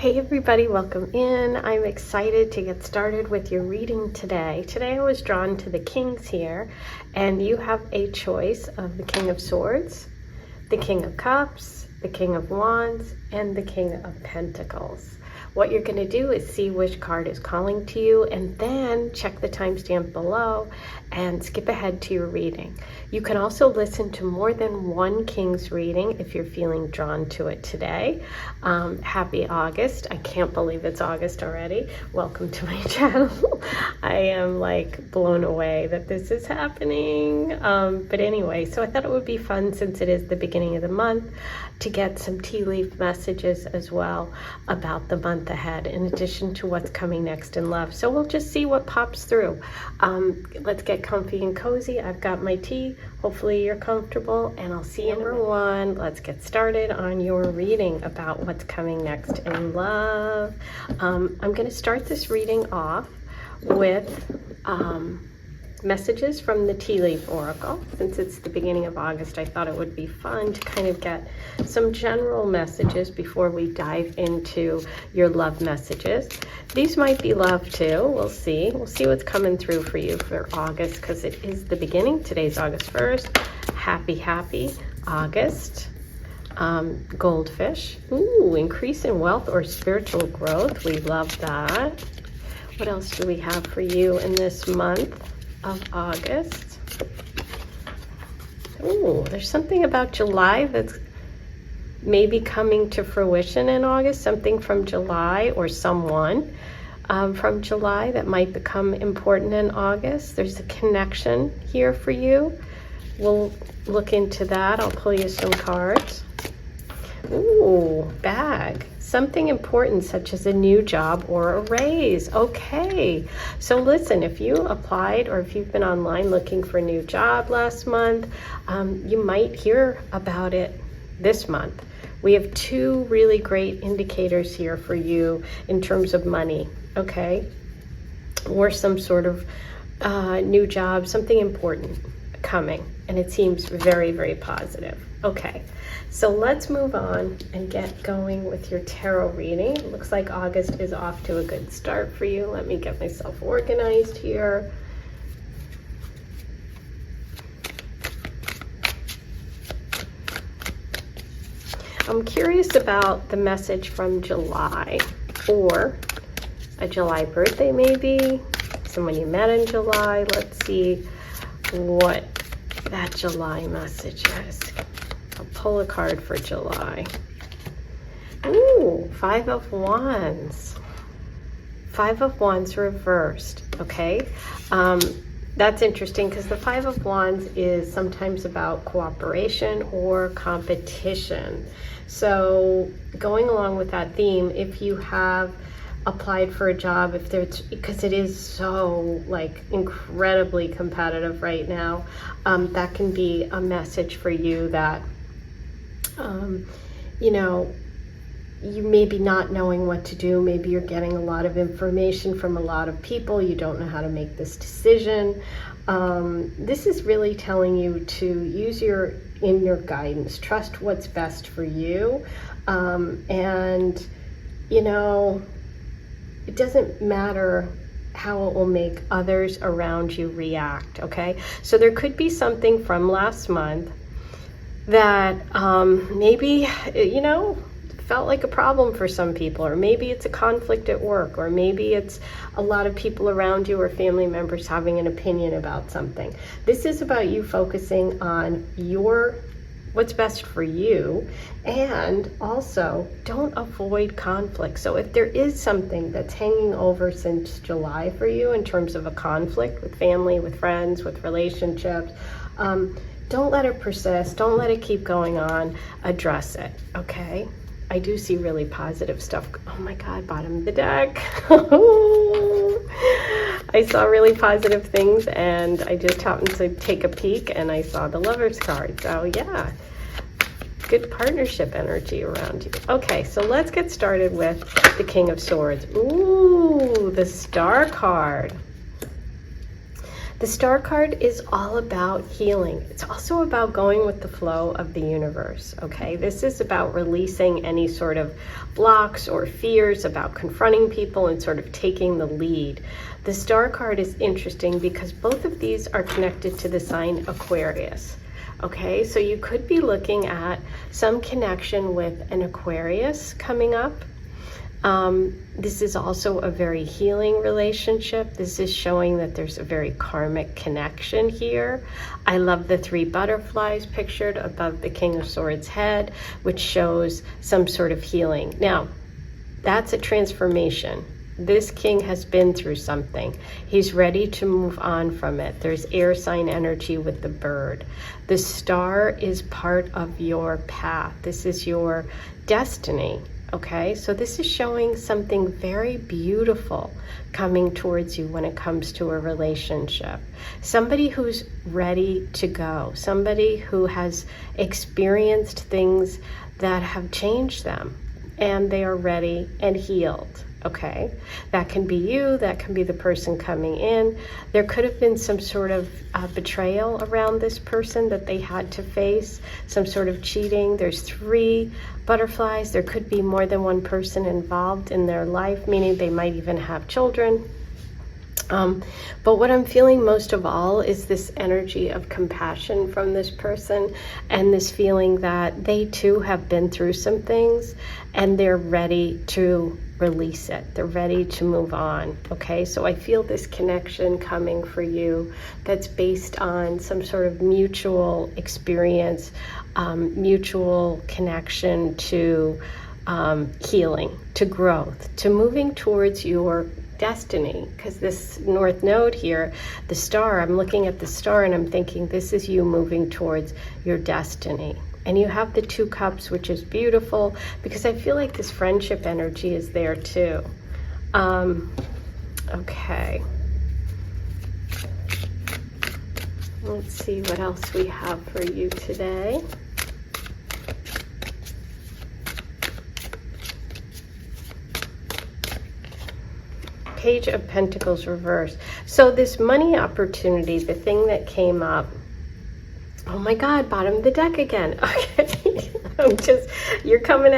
Hey everybody, welcome in. I'm excited to get started with your reading today. Today I was drawn to the Kings here, and you have a choice of the King of Swords, the King of Cups, the King of Wands, and the King of Pentacles. What you're going to do is see which card is calling to you, and then check the timestamp below and skip ahead to your reading. You can also listen to more than one King's reading if you're feeling drawn to it today. Happy August. I can't believe it's August already. Welcome to my channel. I am like blown away that this is happening. But anyway, so I thought it would be fun, since it is the beginning of the month, to get some tea leaf messages as well about the month ahead, in addition to what's coming next in love. So we'll just see what pops through. Let's get comfy and cozy. I've got my tea. Hopefully you're comfortable, and I'll see you in number one. Let's get started on your reading about what's coming next in love. I'm going to start this reading off with messages from the Tea Leaf Oracle. Since it's the beginning of August, I thought it would be fun to kind of get some general messages before we dive into your love messages. These might be love too. We'll see. We'll see what's coming through for you for August, because it is the beginning. Today's August 1st. Happy August. Goldfish. Ooh, increase in wealth or spiritual growth. We love that. What else do we have for you in this month of August? Ooh, there's something about July that's maybe coming to fruition in August. Something from July, or someone from July that might become important in August. There's a connection here for you. We'll look into that. I'll pull you some cards. Ooh, bag. Something important, such as a new job or a raise. Okay, so listen, if you applied, or if you've been online looking for a new job last month, you might hear about it this month. We have two really great indicators here for you in terms of money, okay? Or some sort of new job, something important coming, and it seems very, very positive. Okay, so let's move on and get going with your tarot reading. It looks like August is off to a good start for you. Let me get myself organized here. I'm curious about the message from July, or a July birthday maybe, someone you met in July. Let's see what that July message is. I'll pull a card for July. Ooh, Five of Wands. Five of Wands reversed, okay? That's interesting, because the Five of Wands is sometimes about cooperation or competition. So going along with that theme, if you have applied for a job, if there's, because it is so like incredibly competitive right now, that can be a message for you that you know, you may be not knowing what to do. Maybe you're getting a lot of information from a lot of people. You don't know how to make this decision. This is really telling you to use your inner guidance. Trust what's best for you. And, you know, it doesn't matter how it will make others around you react, okay? So there could be something from last month that maybe, you know, felt like a problem for some people, or maybe it's a conflict at work, or maybe it's a lot of people around you or family members having an opinion about something. This is about you focusing on what's best for you, and also don't avoid conflict. So if there is something that's hanging over since July for you in terms of a conflict with family, with friends, with relationships, don't let it persist. Don't let it keep going on. Address it, okay? I do see really positive stuff. Oh my God, bottom of the deck. I saw really positive things, and I just happened to take a peek and I saw the Lover's card. So yeah, good partnership energy around you. Okay, so let's get started with the King of Swords. Ooh, the Star card. The Star card is all about healing. It's also about going with the flow of the universe, okay? This is about releasing any sort of blocks or fears, about confronting people and sort of taking the lead. The Star card is interesting because both of these are connected to the sign Aquarius. Okay, so you could be looking at some connection with an Aquarius coming up. This is also a very healing relationship. This is showing that there's a very karmic connection here. I love the 3 butterflies pictured above the King of Swords head, which shows some sort of healing. Now, that's a transformation. This king has been through something. He's ready to move on from it. There's air sign energy with the bird. The star is part of your path. This is your destiny. Okay, so this is showing something very beautiful coming towards you when it comes to a relationship. Somebody who's ready to go, somebody who has experienced things that have changed them and they are ready and healed. Okay, that can be you, that can be the person coming in. There could have been some sort of betrayal around this person that they had to face, some sort of cheating. There's 3 butterflies. There could be more than one person involved in their life, meaning they might even have children. But what I'm feeling most of all is this energy of compassion from this person and this feeling that they too have been through some things and they're ready to release it. They're ready to move on. Okay, so I feel this connection coming for you that's based on some sort of mutual experience, mutual connection to healing, to growth, to moving towards your destiny. Because this North Node here, the star, I'm looking at the star and I'm thinking this is you moving towards your destiny. And you have the 2 cups, which is beautiful because I feel like this friendship energy is there too. Okay. Let's see what else we have for you today. Page of Pentacles reverse. So this money opportunity, the thing that came up, oh my God, bottom of the deck again. Okay, you're coming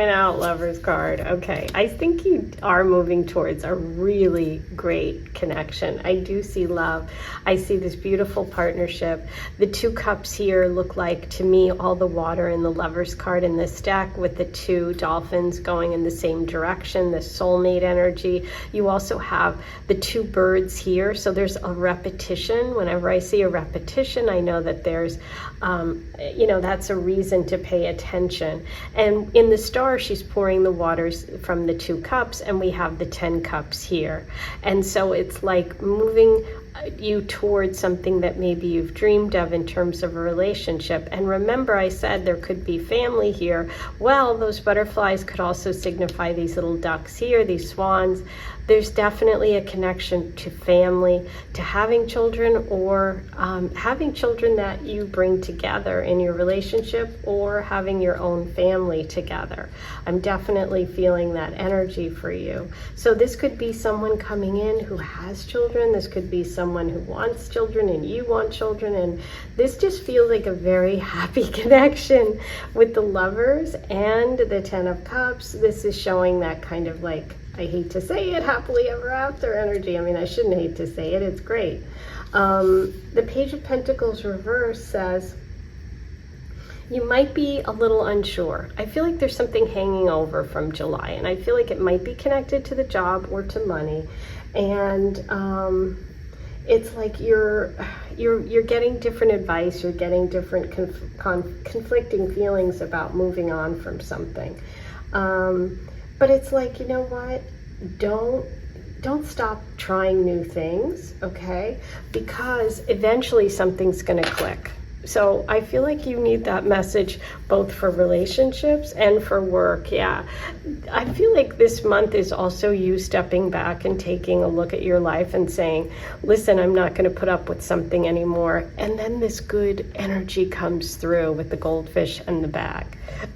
out, Lover's card. Okay, I think you are moving towards a really great connection. I do see love. I see this beautiful partnership. The 2 cups here look like, to me, all the water in the Lover's card in this deck with the 2 dolphins going in the same direction, the soulmate energy. You also have the 2 birds here, so there's a repetition. Whenever I see a repetition, I know that there's, that's a reason to pay attention. And in the star, she's pouring the waters from the 2 cups, and we have the 10 cups here. And so it's like moving you towards something that maybe you've dreamed of in terms of a relationship. And remember, I said there could be family here. Well, those butterflies could also signify these little ducks here, these swans. There's definitely a connection to family, to having children, or having children that you bring together in your relationship, or having your own family together. I'm definitely feeling that energy for you. So this could be someone coming in who has children. This could be someone who wants children and you want children. And this just feels like a very happy connection with the Lovers and the 10 of Cups. This is showing that kind of like, I hate to say it, happily ever after energy. I mean, I shouldn't hate to say it. It's great. The Page of Pentacles reverse says, you might be a little unsure. I feel like there's something hanging over from July, and I feel like it might be connected to the job or to money. And it's like you're getting different advice, you're getting different conflicting feelings about moving on from something. But it's like, you know what? Don't stop trying new things, okay? Because eventually something's gonna click. So I feel like you need that message both for relationships and for work. Yeah. I feel like this month is also you stepping back and taking a look at your life and saying, listen, I'm not going to put up with something anymore. And then this good energy comes through with the goldfish and the bag.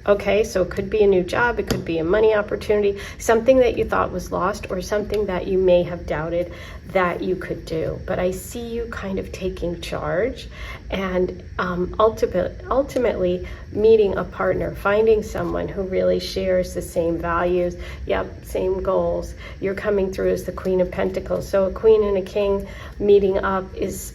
Okay, so it could be a new job, it could be a money opportunity, something that you thought was lost, or something that you may have doubted that you could do. But I see you kind of taking charge and ultimately meeting a partner, finding someone who really shares the same values, same goals. You're coming through as the Queen of Pentacles. So a queen and a king meeting up is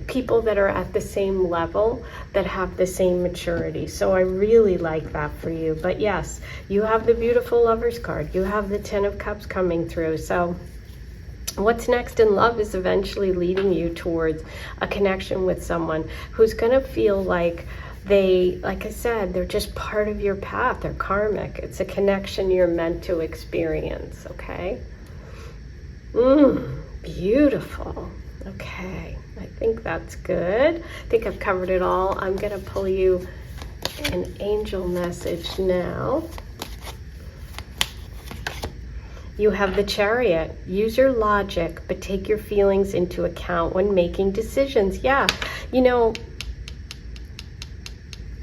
people that are at the same level, that have the same maturity. So I really like that for you. But yes, you have the beautiful Lovers card. You have the Ten of Cups coming through. So what's next in love is eventually leading you towards a connection with someone who's going to feel like they, like I said, they're just part of your path. They're karmic. It's a connection you're meant to experience, okay? Beautiful. Okay, I think that's good. I think I've covered it all. I'm going to pull you an angel message now. You have the Chariot. Use your logic, but take your feelings into account when making decisions. Yeah, you know,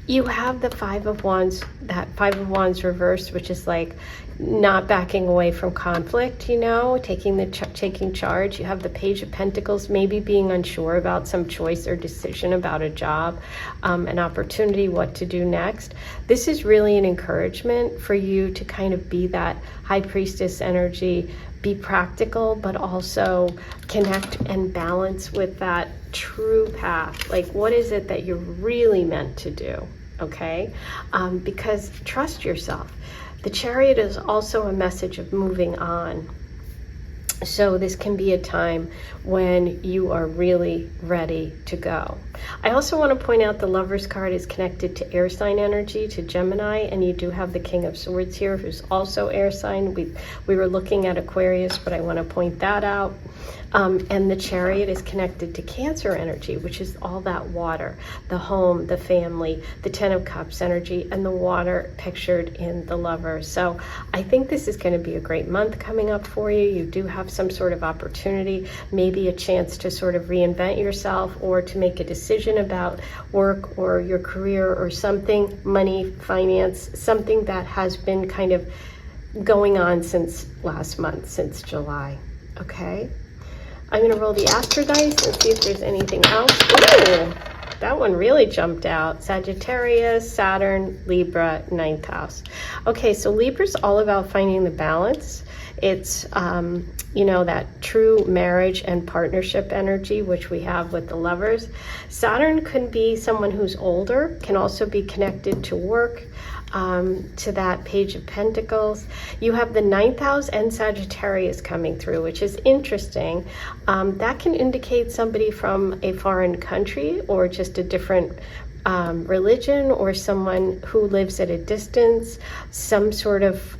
you have the Five of Wands, that Five of Wands reversed, which is like not backing away from conflict, you know, taking charge. You have the Page of Pentacles, maybe being unsure about some choice or decision about a job, an opportunity, what to do next. This is really an encouragement for you to kind of be that High Priestess energy, be practical, but also connect and balance with that true path. Like, what is it that you're really meant to do? Okay, because trust yourself. The Chariot is also a message of moving on. So this can be a time when you are really ready to go. I also want to point out the Lovers card is connected to air sign energy, to Gemini, and you do have the King of Swords here, who's also air sign. We were looking at Aquarius, but I want to point that out. And the Chariot is connected to Cancer energy, which is all that water, the home, the family, the Ten of Cups energy, and the water pictured in the Lover. So I think this is going to be a great month coming up for you. You do have some sort of opportunity, maybe a chance to sort of reinvent yourself, or to make a decision about work or your career or something, money, finance, something that has been kind of going on since last month, since July. Okay? I'm going to roll the Astro dice and see if there's anything else. Ooh, that one really jumped out. Sagittarius, Saturn, Libra, 9th house. Okay, so Libra's all about finding the balance. It's, you know, that true marriage and partnership energy, which we have with the Lovers. Saturn can be someone who's older, can also be connected to work, to that Page of Pentacles. You have the 9th house and Sagittarius coming through, which is interesting. That can indicate somebody from a foreign country, or just a different religion, or someone who lives at a distance, some sort of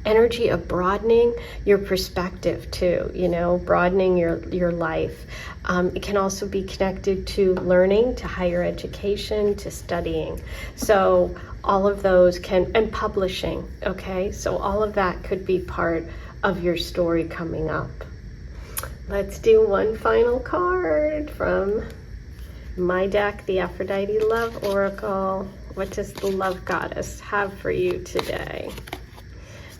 energy of broadening your perspective too, you know, broadening your life. It can also be connected to learning, to higher education, to studying. So all of those can, and publishing, okay? So all of that could be part of your story coming up. Let's do one final card from my deck, the Aphrodite Love Oracle. What does the Love Goddess have for you today?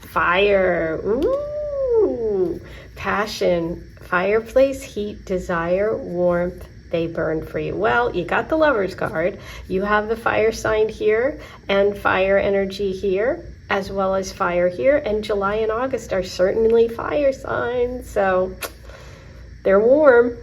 Fire. Ooh. Passion. Fireplace, heat, desire, warmth, they burn for you. Well, you got the Lovers card. You have the fire sign here and fire energy here, as well as fire here. And July and August are certainly fire signs. So they're warm.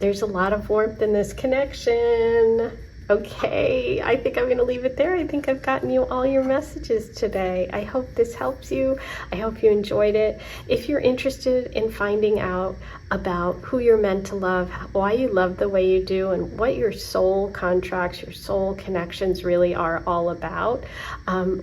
There's a lot of warmth in this connection. Okay, I think I'm going to leave it there. I think I've gotten you all your messages today. I hope this helps you. I hope you enjoyed it. If you're interested in finding out about who you're meant to love, why you love the way you do, and what your soul contracts, your soul connections really are all about,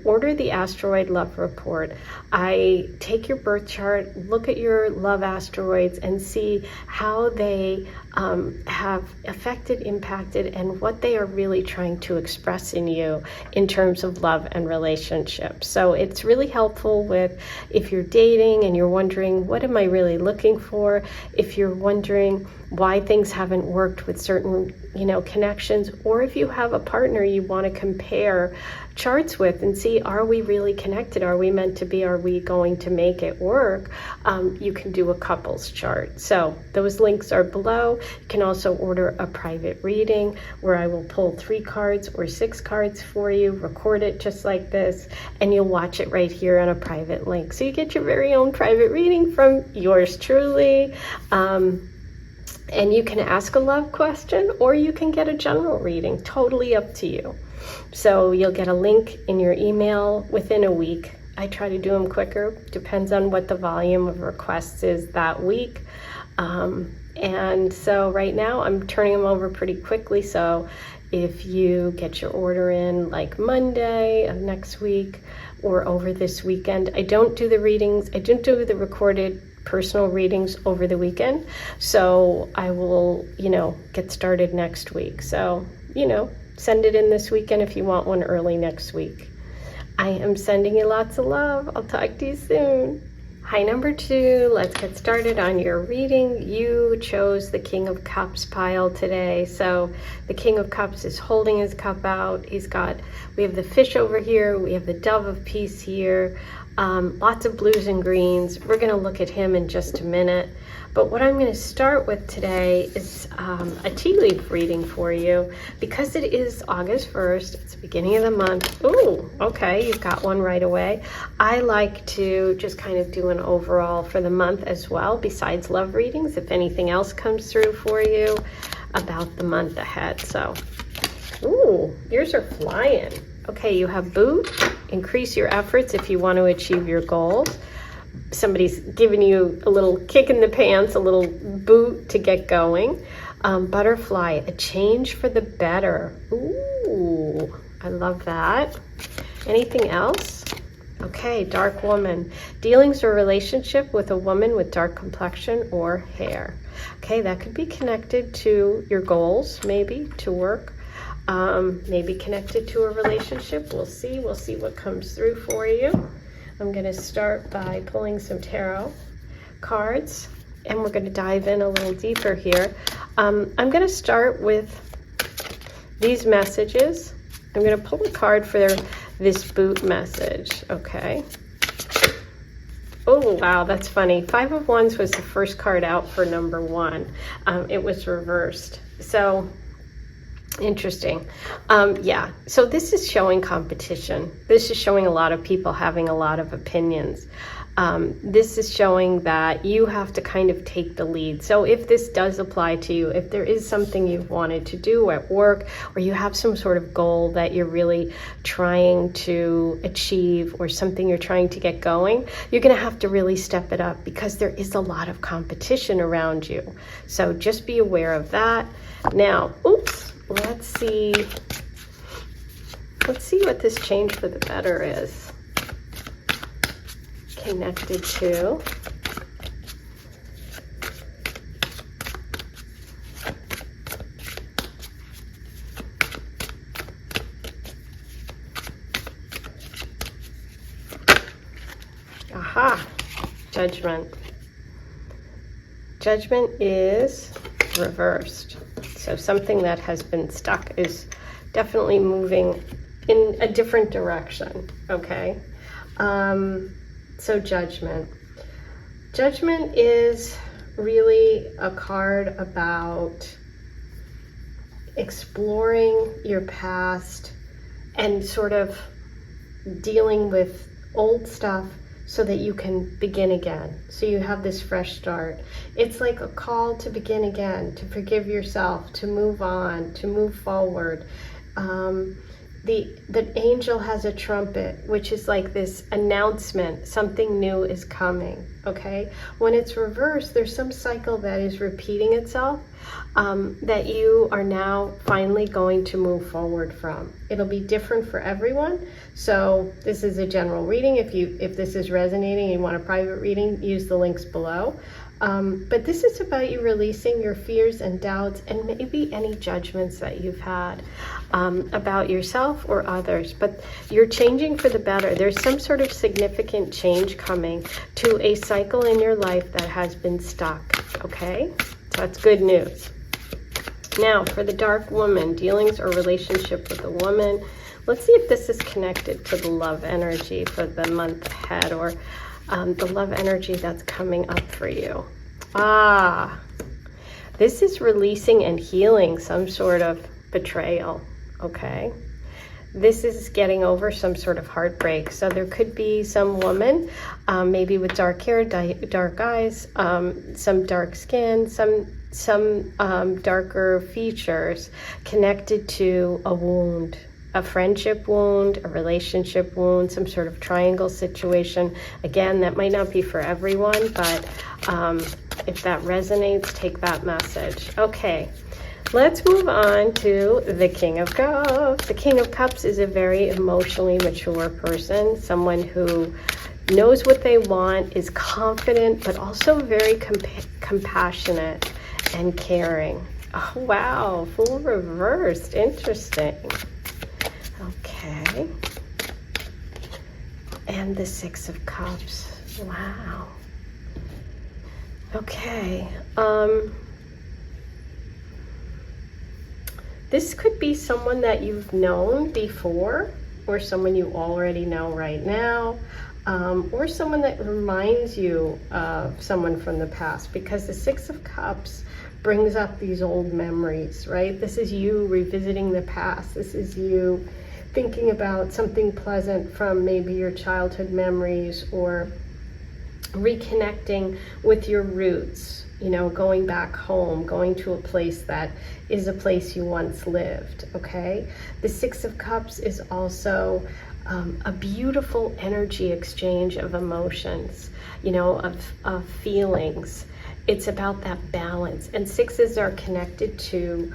order the Asteroid Love Report. I take your birth chart, look at your love asteroids, and see how they have affected, impacted, and what they are really trying to express in you in terms of love and relationships. So it's really helpful with if you're dating and you're wondering, what am I really looking for? If you're wondering why things haven't worked with certain, connections, or if you have a partner you want to compare charts with and see, are we really connected? Are we meant to be? Are we going to make it work? You can do a couples chart. So those links are below. You can also order a private reading where I will pull 3 cards or 6 cards for you, record it just like this, and you'll watch it right here on a private link. So you get your very own private reading from yours truly. And you can ask a love question, or you can get a general reading, totally up to you. So you'll get a link in your email within a week. I try to do them quicker, depends on what the volume of requests is that week. And so right now I'm turning them over pretty quickly. So if you get your order in like Monday of next week or over this weekend, I don't do the readings, I don't do the recorded personal readings over the weekend. So I will, get started next week. So, send it in this weekend if you want one early next week. I am sending you lots of love. I'll talk to you soon. Hi, number 2. Let's get started on your reading. You chose the King of Cups pile today. So the King of Cups is holding his cup out. We have the fish over here. We have the Dove of Peace here. Lots of blues and greens. We're going to look at him in just a minute. But what I'm going to start with today is a tea leaf reading for you. Because it is August 1st, it's the beginning of the month. Ooh, okay, you've got one right away. I like to just kind of do an overall for the month as well, besides love readings, if anything else comes through for you about the month ahead. So, ooh, yours are flying. Okay, you have boot. Increase your efforts if you want to achieve your goals. Somebody's giving you a little kick in the pants, a little boot to get going. Butterfly, a change for the better. Ooh, I love that. Anything else? Okay, dark woman. Dealings or relationship with a woman with dark complexion or hair. Okay, that could be connected to your goals, maybe to work. Maybe connected to a relationship. We'll see what comes through for you. I'm going to start by pulling some tarot cards, and we're going to dive in a little deeper here. I'm going to start with these messages. I'm going to pull a card for this boot message. Okay. Oh, wow, that's funny. 5 of Wands was the first card out for number 1. It was reversed. So interesting. Yeah, so this is showing competition. This is showing a lot of people having a lot of opinions. This is showing that you have to kind of take the lead. So if this does apply to you, if there is something you've wanted to do at work, or you have some sort of goal that you're really trying to achieve, or something you're trying to get going, you're going to have to really step it up, because there is a lot of competition around you. So just be aware of that. Now, oops. Let's see what this change for the better is connected to. Aha, Judgment. Judgment is reversed. So something that has been stuck is definitely moving in a different direction, okay? So Judgment. Judgment is really a card about exploring your past and sort of dealing with old stuff so that you can begin again. So you have this fresh start. It's like a call to begin again, to forgive yourself, to move on, to move forward. The angel has a trumpet, which is like this announcement, something new is coming, okay? When it's reversed, there's some cycle that is repeating itself that you are now finally going to move forward from. It'll be different for everyone. So this is a general reading. If this is resonating and you want a private reading, use the links below. But this is about you releasing your fears and doubts and maybe any judgments that you've had about yourself or others. But you're changing for the better. There's some sort of significant change coming to a cycle in your life that has been stuck, okay? So that's good news. Now, for the dark woman, dealings or relationship with a woman, let's see if this is connected to the love energy for the month ahead, or the love energy that's coming up for you. This is releasing and healing some sort of betrayal, okay? This is getting over some sort of heartbreak. So there could be some woman, maybe with dark hair, dark eyes, some dark skin, some darker features connected to a wound, a friendship wound, a relationship wound, some sort of triangle situation. Again, that might not be for everyone, but if that resonates, take that message. Okay, let's move on to the King of Cups. The King of Cups is a very emotionally mature person, someone who knows what they want, is confident, but also very compassionate and caring. Oh, wow, Fool reversed, interesting. Okay, and the Six of Cups. Wow. Okay, this could be someone that you've known before, or someone you already know right now, or someone that reminds you of someone from the past, because the Six of Cups brings up these old memories, right? This is you revisiting the past. This is you thinking about something pleasant from maybe your childhood memories, or reconnecting with your roots, you know, going back home, going to a place that is a place you once lived, okay? The Six of Cups is also a beautiful energy exchange of emotions, you know, of feelings. It's about that balance. And sixes are connected to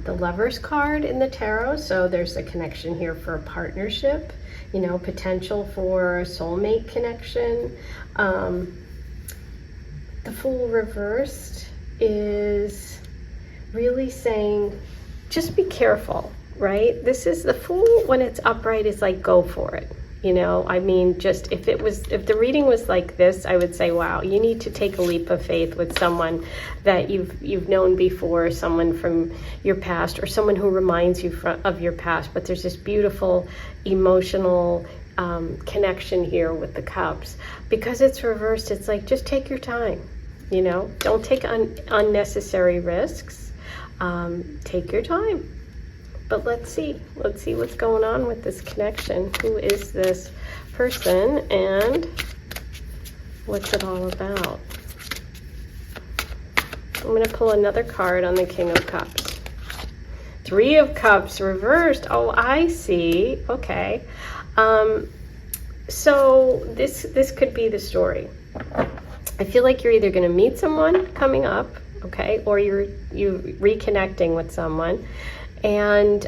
the Lover's card in the tarot. So there's a connection here for a partnership, you know, potential for a soulmate connection. The Fool reversed is really saying, just be careful, right? This is the Fool when it's upright is like, go for it. You know, I mean, just if the reading was like this, I would say, wow, you need to take a leap of faith with someone that you've known before, someone from your past, or someone who reminds you of your past. But there's this beautiful emotional connection here with the Cups. Because it's reversed, it's like, just take your time, you know, don't take unnecessary risks. Take your time. But let's see what's going on with this connection. Who is this person and what's it all about? I'm going to pull another card on the King of Cups. Three of Cups reversed. Oh, I see. Okay. So this could be the story. I feel like you're either going to meet someone coming up, okay, or you're reconnecting with someone. And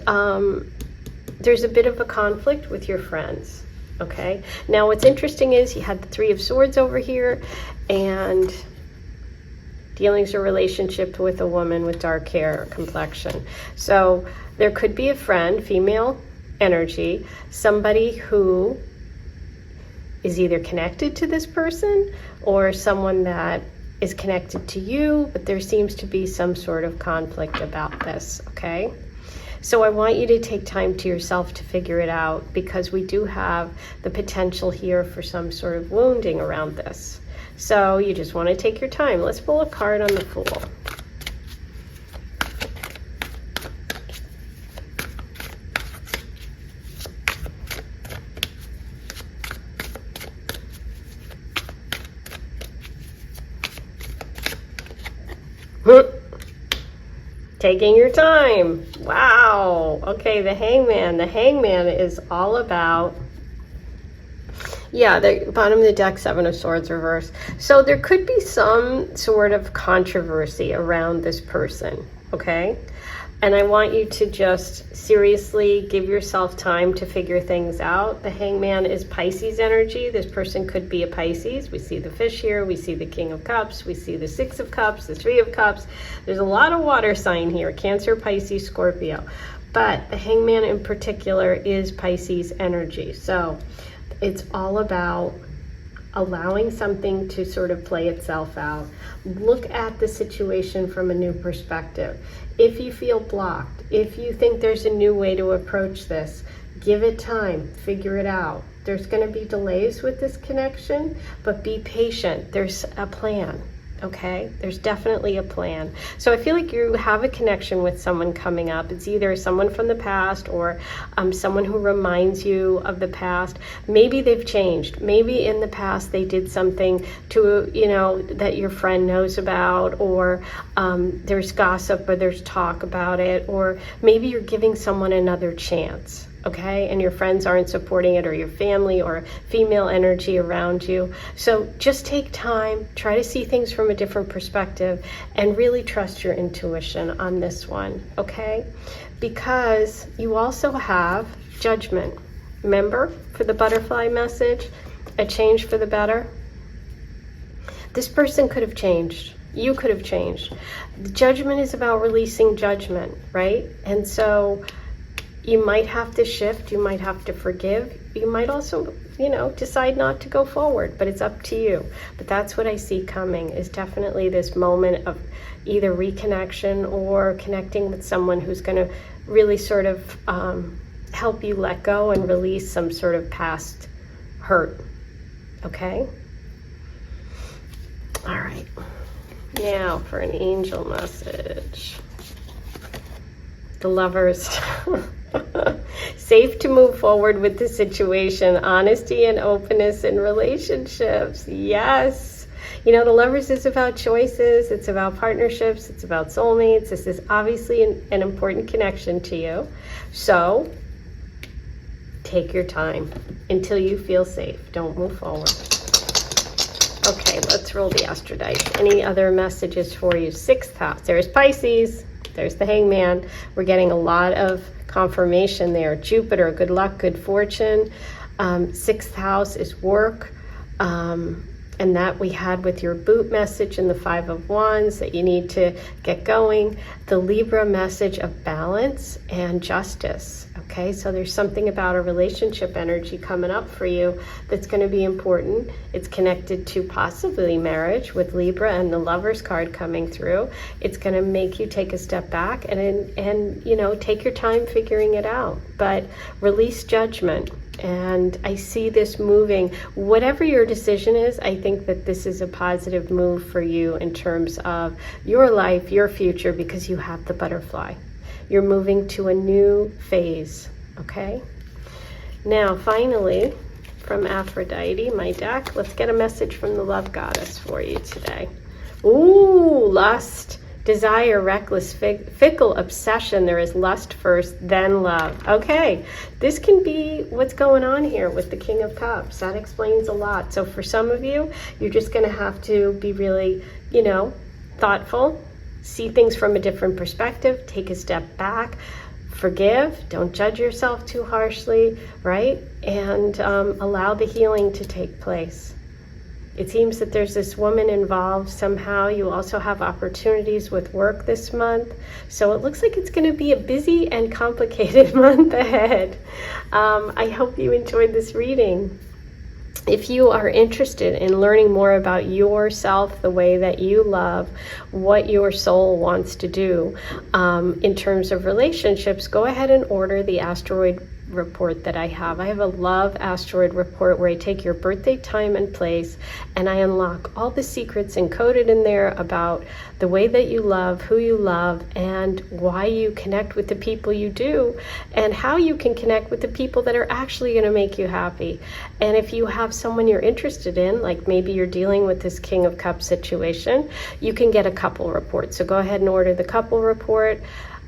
there's a bit of a conflict with your friends, okay? Now, what's interesting is you had the Three of Swords over here, and dealings or relationship with a woman with dark hair or complexion. So there could be a friend, female energy, somebody who is either connected to this person or someone that is connected to you, but there seems to be some sort of conflict about this, okay? So I want you to take time to yourself to figure it out, because we do have the potential here for some sort of wounding around this. So you just want to take your time. Let's pull a card on the Fool. Taking your time. Wow. Okay, the Hangman. The Hangman is all about, yeah, the bottom of the deck, Seven of Swords reverse. So there could be some sort of controversy around this person, okay? And I want you to just seriously give yourself time to figure things out. The Hangman is Pisces energy. This person could be a Pisces. We see the fish here. We see the King of Cups. We see the Six of Cups, the Three of Cups. There's a lot of water sign here. Cancer, Pisces, Scorpio. But the Hangman in particular is Pisces energy. So it's all about allowing something to sort of play itself out. Look at the situation from a new perspective. If you feel blocked, if you think there's a new way to approach this, give it time, figure it out. There's going to be delays with this connection, but be patient. There's a plan. Okay, there's definitely a plan. So I feel like you have a connection with someone coming up. It's either someone from the past or someone who reminds you of the past. Maybe they've changed. Maybe in the past they did something to, you know, that your friend knows about, or there's gossip or there's talk about it, or maybe you're giving someone another chance. Okay, and your friends aren't supporting it, or your family, or female energy around you. So just take time, try to see things from a different perspective, and really trust your intuition on this one, okay? Because you also have Judgment. Remember, for the butterfly message, a change for the better? This person could have changed. You could have changed. The Judgment is about releasing judgment, right? And so you might have to shift, you might have to forgive, you might also, you know, decide not to go forward, but it's up to you. But that's what I see coming, is definitely this moment of either reconnection or connecting with someone who's going to really sort of help you let go and release some sort of past hurt, okay? All right, now for an angel message. The Lovers. Safe to move forward with the situation. Honesty and openness in relationships. Yes. You know, the Lovers is about choices. It's about partnerships. It's about soulmates. This is obviously an important connection to you. So take your time until you feel safe. Don't move forward. Okay, let's roll the Astro dice. Any other messages for you? Sixth house. There's Pisces. There's the Hangman. We're getting a lot of confirmation there. Jupiter, good luck, good fortune. Sixth house is work. And that we had with your boot message in the Five of Wands, that you need to get going. The Libra message of balance and justice. Okay, so there's something about a relationship energy coming up for you that's going to be important. It's connected to possibly marriage with Libra and the Lovers card coming through. It's going to make you take a step back and you know, take your time figuring it out, but release judgment. And I see this moving. Whatever your decision is, I think that this is a positive move for you in terms of your life, your future, because you have the butterfly. You're moving to a new phase, okay? Now, finally, from Aphrodite, my deck, let's get a message from the Love Goddess for you today. Ooh, lust. Desire, reckless, fickle obsession. There is lust first, then love. Okay, this can be what's going on here with the King of Cups. That explains a lot. So for some of you, you're just going to have to be really, you know, thoughtful, see things from a different perspective, take a step back, forgive, don't judge yourself too harshly, right? And allow the healing to take place. It seems that there's this woman involved somehow. You also have opportunities with work this month. So it looks like it's going to be a busy and complicated month ahead. I hope you enjoyed this reading. If you are interested in learning more about yourself, the way that you love, what your soul wants to do in terms of relationships, go ahead and order the Asteroid report that I have. I have a love asteroid report where I take your birthday time and place and I unlock all the secrets encoded in there about the way that you love, who you love, and why you connect with the people you do, and how you can connect with the people that are actually going to make you happy. And if you have someone you're interested in, like maybe you're dealing with this King of Cups situation, you can get a couple report. So go ahead and order the couple report.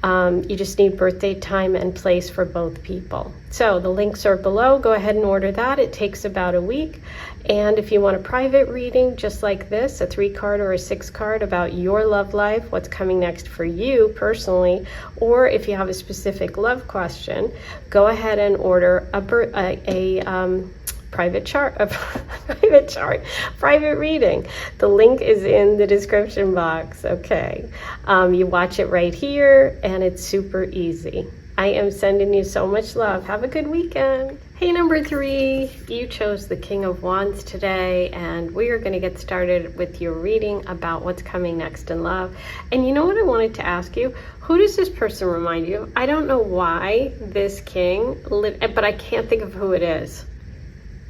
You just need birthday time and place for both people. So the links are below. Go ahead and order that. It takes about a week. And if you want a private reading just like this, a 3-card or a 6-card about your love life, what's coming next for you personally, or if you have a specific love question, go ahead and order a private reading. The link is in the description box. Okay. You watch it right here and it's super easy. I am sending you so much love. Have a good weekend. Hey, number 3, you chose the King of Wands today, and we are going to get started with your reading about what's coming next in love. And you know what I wanted to ask you? Who does this person remind you of? I don't know why this king, but I can't think of who it is.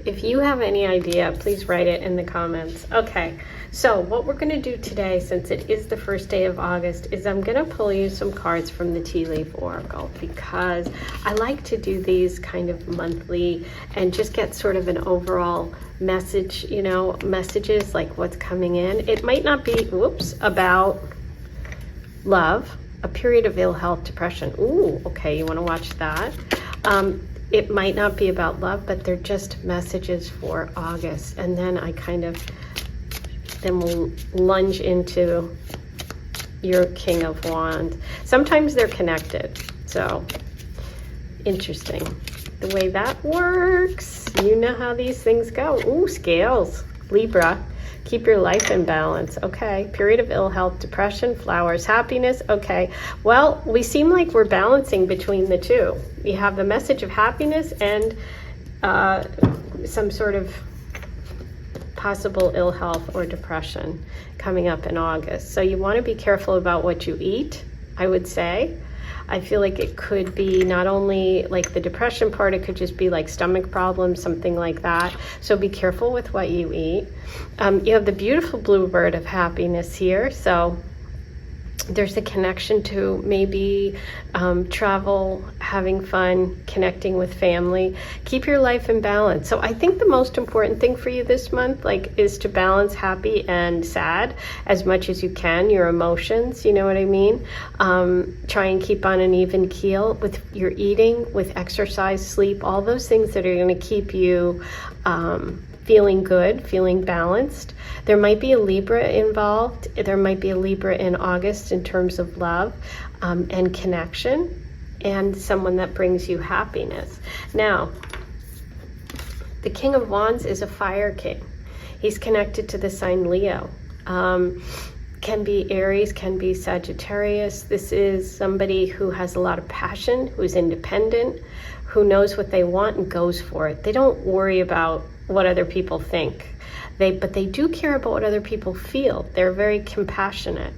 If you have any idea, please write it in the comments. Okay, so what we're going to do today, since it is the first day of August, is I'm going to pull you some cards from the Tea Leaf Oracle, because I like to do these kind of monthly and just get sort of an overall message, you know, messages like what's coming in. It might not be, about love, a period of ill health, depression. Ooh, okay, you want to watch that. It might not be about love, but they're just messages for August. And then we'll lunge into your King of Wands. Sometimes they're connected. So, interesting. The way that works. You know how these things go. Ooh, scales. Libra. Keep your life in balance. Okay. Period of ill health, depression, flowers, happiness. Okay. Well, we seem like we're balancing between the two. We have the message of happiness and some sort of possible ill health or depression coming up in August. So you want to be careful about what you eat, I would say. I feel like it could be not only like the depression part, it could just be like stomach problems, something like that. So be careful with what you eat. You have the beautiful bluebird of happiness here. So there's a connection to maybe travel, having fun, connecting with family. Keep your life in balance. So I think the most important thing for you this month, is to balance happy and sad as much as you can, your emotions, you know what I mean? Try and keep on an even keel with your eating, with exercise, sleep, all those things that are going to keep you feeling good, feeling balanced. There might be a Libra involved. There might be a Libra in August in terms of love and connection, and someone that brings you happiness. Now, the King of Wands is a fire king. He's connected to the sign Leo. Can be Aries, can be Sagittarius. This is somebody who has a lot of passion, who's independent, who knows what they want and goes for it. They don't worry about what other people think. But they do care about what other people feel. They're very compassionate.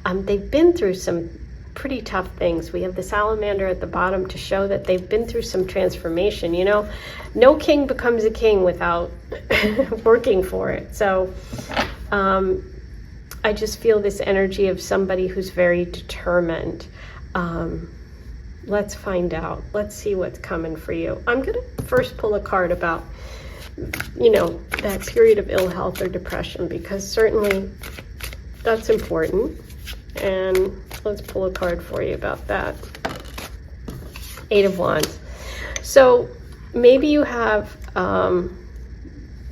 They've been through some pretty tough things. We have the salamander at the bottom to show that they've been through some transformation. You know, no king becomes a king without working for it. So I just feel this energy of somebody who's very determined. Let's find out. Let's see what's coming for you. I'm going to first pull a card about, that period of ill health or depression, because certainly that's important. And let's pull a card for you about that. 8 of Wands. So maybe you have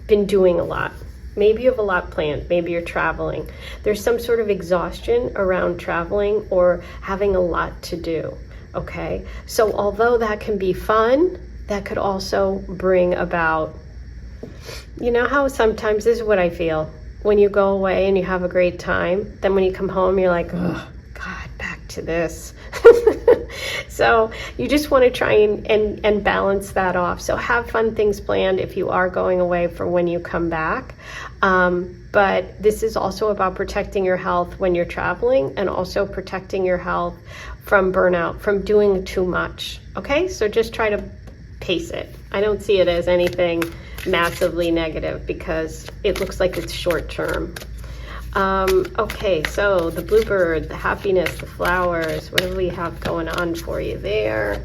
been doing a lot. Maybe you have a lot planned. Maybe you're traveling. There's some sort of exhaustion around traveling or having a lot to do. Okay? So although that can be fun, that could also bring about, you know how sometimes, this is what I feel, when you go away and you have a great time, then when you come home, you're like, oh, God, back to this. So you just want to try and balance that off. So have fun things planned if you are going away for when you come back. But this is also about protecting your health when you're traveling, and also protecting your health from burnout, from doing too much. Okay, so just try to pace it. I don't see it as anything massively negative because it looks like it's short term. Okay, so the bluebird, the happiness, the flowers, what do we have going on for you there?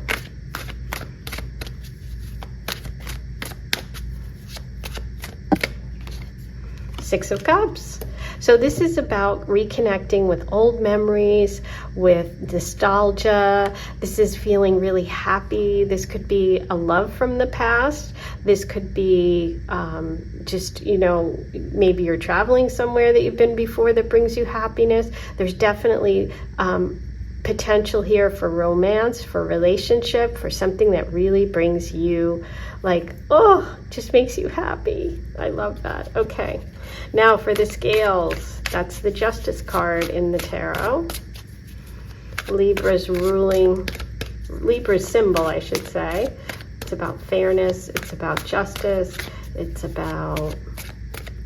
Six of Cups. So this is about reconnecting with old memories, with nostalgia. This is feeling really happy. This could be a love from the past. This could be just, you know, maybe you're traveling somewhere that you've been before that brings you happiness. There's definitely potential here for romance, for relationship, for something that really brings you like, oh, just makes you happy. I love that. Okay, now for the scales, that's the Justice card in the tarot. Libra's ruling, Libra's symbol, I should say. It's about fairness, it's about justice, it's about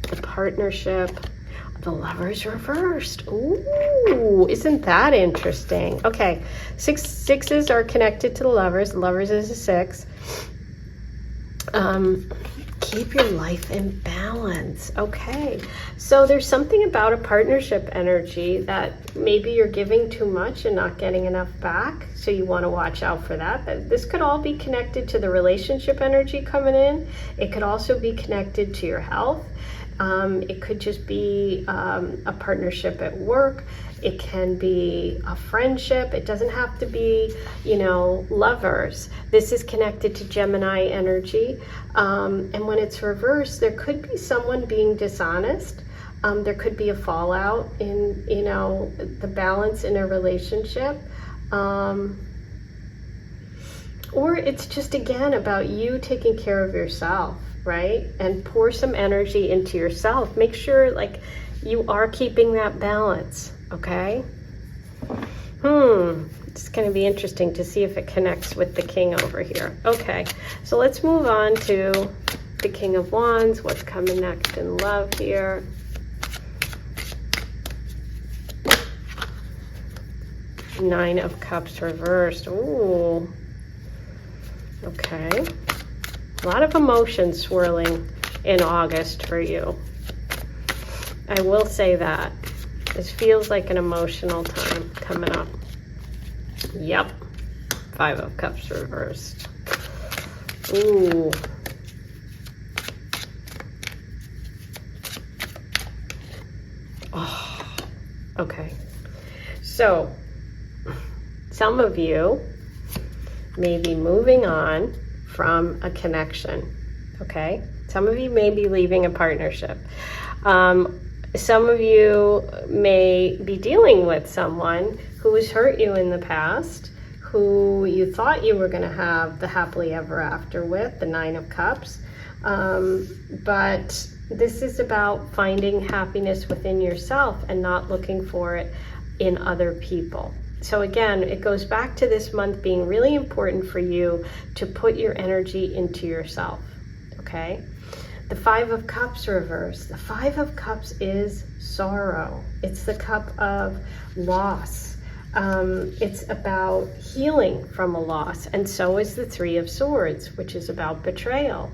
the partnership. The Lovers reversed. Ooh, isn't that interesting? Okay, sixes are connected to the Lovers. The Lovers is a 6. Keep your life in balance. Okay, so there's something about a partnership energy that maybe you're giving too much and not getting enough back, so you want to watch out for that. This could all be connected to the relationship energy coming in. It could also be connected to your health. It could just be a partnership at work. It can be a friendship. It doesn't have to be, you know, lovers. This is connected to Gemini energy. And when it's reversed, there could be someone being dishonest. There could be a fallout in, you know, the balance in a relationship. Or it's just, again, about you taking care of yourself, right? And pour some energy into yourself. Make sure, like, you are keeping that balance, okay? It's going to be interesting to see if it connects with the King over here. Okay, so let's move on to the King of Wands. What's coming next in love here? Nine of Cups reversed. Ooh. Okay. A lot of emotions swirling in August for you. I will say that. This feels like an emotional time coming up. Yep. 5 of Cups reversed. Ooh. Oh. Okay. So, some of you may be moving on from a connection, okay? Some of you may be leaving a partnership. Some of you may be dealing with someone who has hurt you in the past, who you thought you were going to have the happily ever after with, the 9 of Cups. But this is about finding happiness within yourself and not looking for it in other people. So again, it goes back to this month being really important for you to put your energy into yourself, okay? The 5 of Cups reversed. The 5 of Cups is sorrow. It's the cup of loss. It's about healing from a loss. And so is the 3 of Swords, which is about betrayal.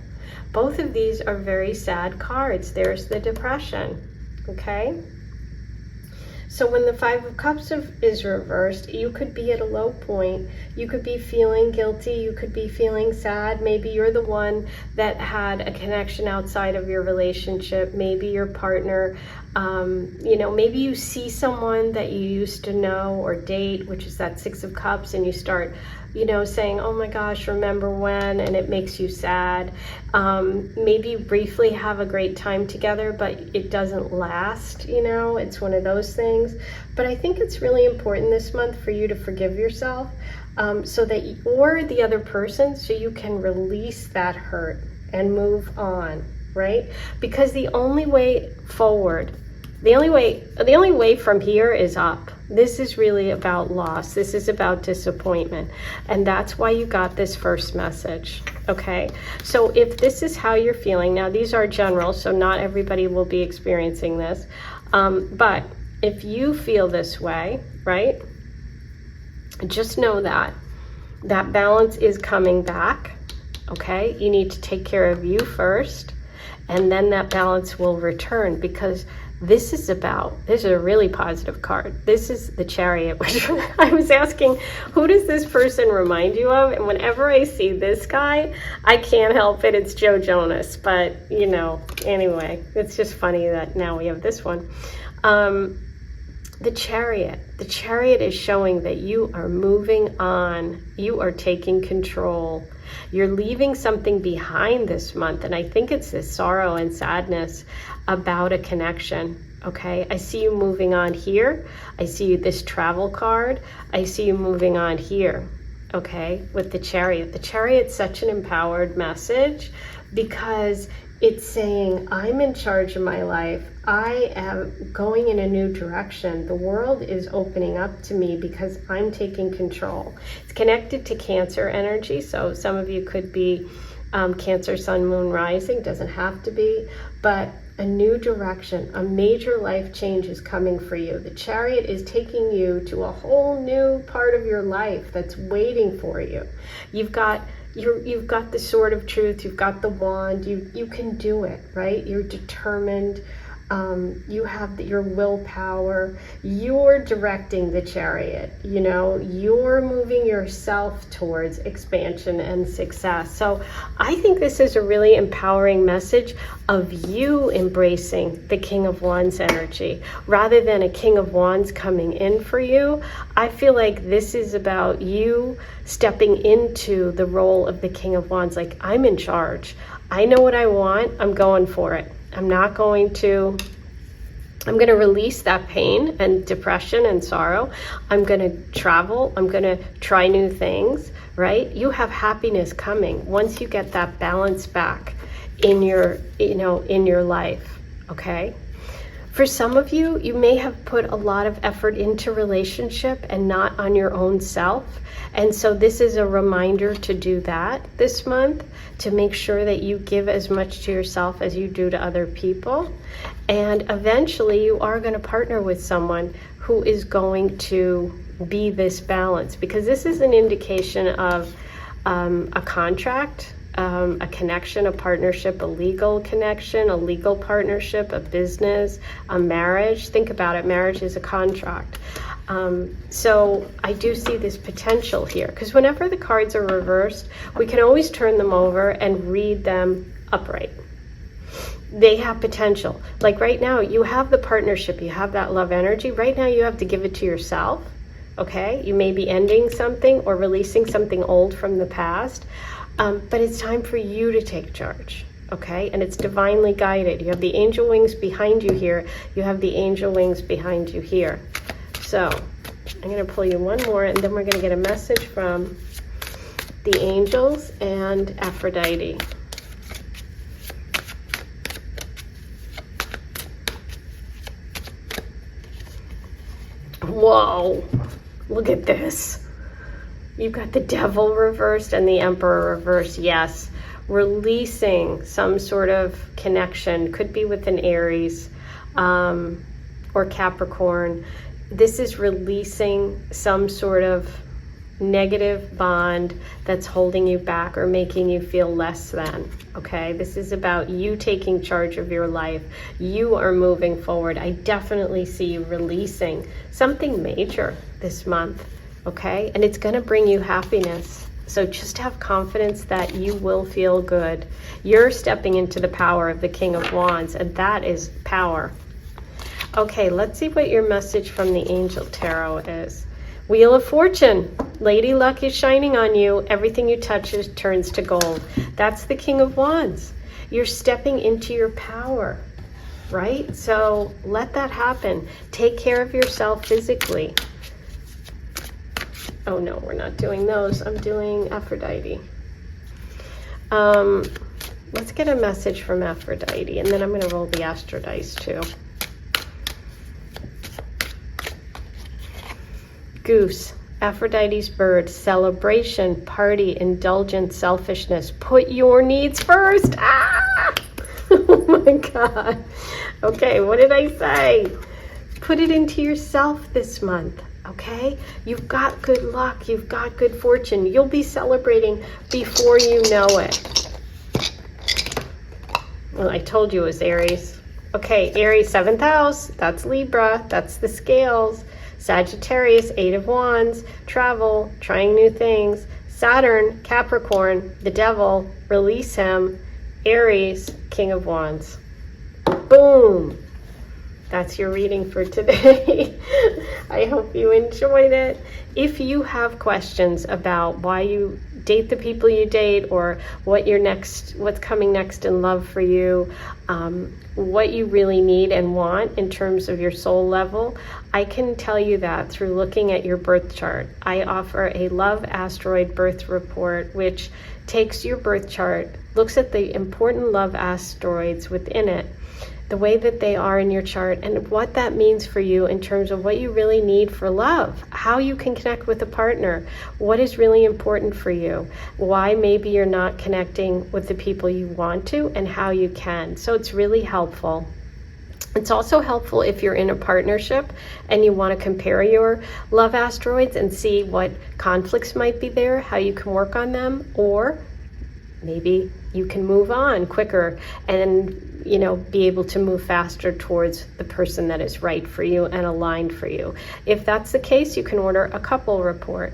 Both of these are very sad cards. There's the depression, okay? So when the 5 of Cups is reversed, you could be at a low point. You could be feeling guilty. You could be feeling sad. Maybe you're the one that had a connection outside of your relationship. Maybe your partner, you know, maybe you see someone that you used to know or date, which is that 6 of Cups, and you start, you know, saying, oh my gosh, remember when, and it makes you sad. Maybe you briefly have a great time together, but it doesn't last, you know, it's one of those things. But I think it's really important this month for you to forgive yourself, so that, or the other person, so you can release that hurt and move on, right? Because the only way forward, the only way from here is up. This is really about loss. This is about disappointment. And that's why you got this first message, okay? So if this is how you're feeling, now these are general, so not everybody will be experiencing this. But if you feel this way, right, just know that that balance is coming back, okay? You need to take care of you first, and then that balance will return, because this is a really positive card. This is the Chariot, which I was asking, who does this person remind you of? And whenever I see this guy, I can't help it. It's Joe Jonas. But, you know, anyway, it's just funny that now we have this one. The Chariot is showing that you are moving on. You are taking control. You're leaving something behind this month. And I think it's this sorrow and sadness about a connection. Okay, I see you moving on here. I see this travel card. I see you moving on here. Okay, with the Chariot. The Chariot's such an empowered message, because it's saying, I'm in charge of my life. I am going in a new direction. The world is opening up to me because I'm taking control. It's connected to Cancer energy. So some of you could be Cancer, Sun, Moon, Rising. Doesn't have to be, but a new direction, a major life change is coming for you. The Chariot is taking you to a whole new part of your life that's waiting for you. You've got the Sword of Truth, you've got the Wand, you can do it, right? You're determined. You have your willpower. You're directing the Chariot, you know, you're moving yourself towards expansion and success. So I think this is a really empowering message of you embracing the King of Wands energy rather than a King of Wands coming in for you. I feel like this is about you stepping into the role of the King of Wands. Like, I'm in charge. I know what I want. I'm going for it. I'm going to release that pain and depression and sorrow. I'm going to travel. I'm going to try new things, right? You have happiness coming once you get that balance back in your life, okay? For some of you, you may have put a lot of effort into relationship and not on your own self. And so this is a reminder to do that this month, to make sure that you give as much to yourself as you do to other people. And eventually you are going to partner with someone who is going to be this balance, because this is an indication of a contract, a connection, a partnership, a legal connection, a legal partnership, a business, a marriage. Think about it. Marriage is a contract. So I do see this potential here, because whenever the cards are reversed, we can always turn them over and read them upright. They have potential. Like right now, you have the partnership, you have that love energy. Right now, you have to give it to yourself. Okay? You may be ending something or releasing something old from the past. But it's time for you to take charge, okay? And it's divinely guided. You have the angel wings behind you here. You have the angel wings behind you here. So I'm going to pull you one more, and then we're going to get a message from the angels and Aphrodite. Whoa, look at this. You've got the Devil reversed and the Emperor reversed. Yes, releasing some sort of connection. Could be with an Aries or Capricorn. This is releasing some sort of negative bond that's holding you back or making you feel less than. Okay, this is about you taking charge of your life. You are moving forward. I definitely see you releasing something major this month. Okay, and it's going to bring you happiness. So just have confidence that you will feel good. You're stepping into the power of the King of Wands, and that is power. Okay, let's see what your message from the Angel Tarot is. Wheel of Fortune. Lady Luck is shining on you. Everything you touch turns to gold. That's the King of Wands. You're stepping into your power, right? So let that happen. Take care of yourself physically. Oh no, we're not doing those. I'm doing Aphrodite. Let's get a message from Aphrodite, and then I'm going to roll the Astro dice too. Goose, Aphrodite's bird, celebration, party, indulgence, selfishness. Put your needs first. Ah! Oh my God. Okay, what did I say? Put it into yourself this month. okay? You've got good luck. You've got good fortune. You'll be celebrating before you know it. Well, I told you it was Aries. Okay, Aries, 7th house. That's Libra. That's the scales. Sagittarius, 8 of Wands. Travel, trying new things. Saturn, Capricorn, the devil, release him. Aries, King of Wands. Boom. That's your reading for today. I hope you enjoyed it. If you have questions about why you date the people you date, or what's coming next in love for you, what you really need and want in terms of your soul level, I can tell you that through looking at your birth chart. I offer a Love Asteroid Birth Report, which takes your birth chart, looks at the important love asteroids within it, the way that they are in your chart, and what that means for you in terms of what you really need for love, how you can connect with a partner, what is really important for you, why maybe you're not connecting with the people you want to, and how you can. So it's really helpful. It's also helpful if you're in a partnership and you want to compare your love asteroids and see what conflicts might be there, how you can work on them, or maybe you can move on quicker and be able to move faster towards the person that is right for you and aligned for you. If that's the case, you can order a couple report.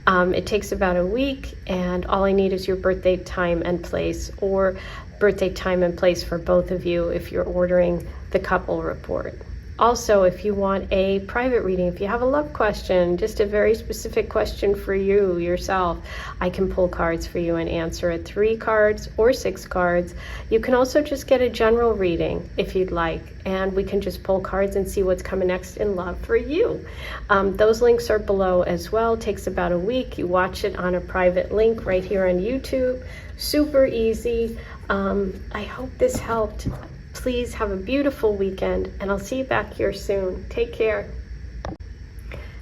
It takes about a week, and all I need is your birthday, time, and place, or birthday, time, and place for both of you if you're ordering the couple report. Also, if you want a private reading, if you have a love question, just a very specific question for you yourself, I can pull cards for you and answer it, 3 cards or 6 cards. You can also just get a general reading if you'd like, and we can just pull cards and see what's coming next in love for you. Those links are below as well. It takes about a week. You watch it on a private link right here on YouTube. Super easy. I hope this helped. Please have a beautiful weekend, and I'll see you back here soon. Take care.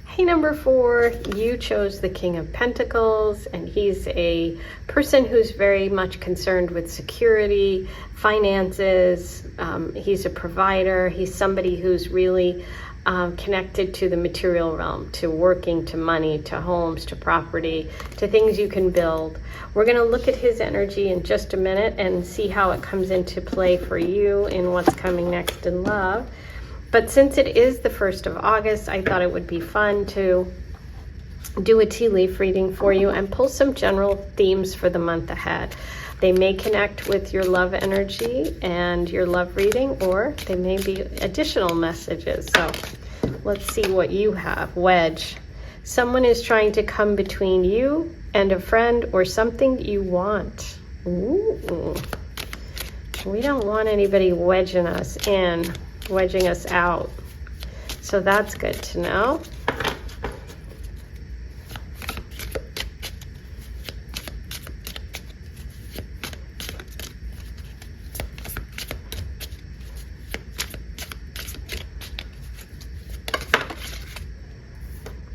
Hey, number 4, you chose the King of Pentacles, and he's a person who's very much concerned with security, finances. He's a provider. He's somebody who's really connected to the material realm, to working, to money, to homes, to property, to things you can build. We're going to look at his energy in just a minute and see how it comes into play for you in what's coming next in love. But since it is the 1st of August, I thought it would be fun to do a tea leaf reading for you and pull some general themes for the month ahead. They may connect with your love energy and your love reading, or they may be additional messages. So let's see what you have. Wedge. Someone is trying to come between you and a friend or something you want. Ooh. We don't want anybody wedging us in, wedging us out. So that's good to know.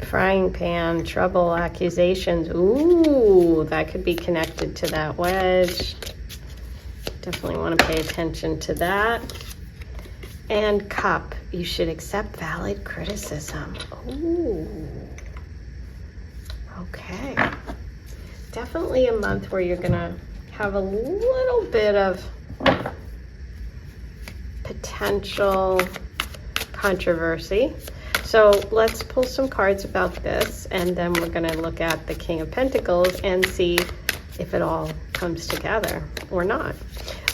Frying pan, trouble, accusations. Ooh, that could be connected to that wedge. Definitely want to pay attention to that. And cup, you should accept valid criticism. Ooh. Okay. Definitely a month where you're going to have a little bit of potential controversy. So let's pull some cards about this, and then we're going to look at the King of Pentacles and see if it all comes together or not.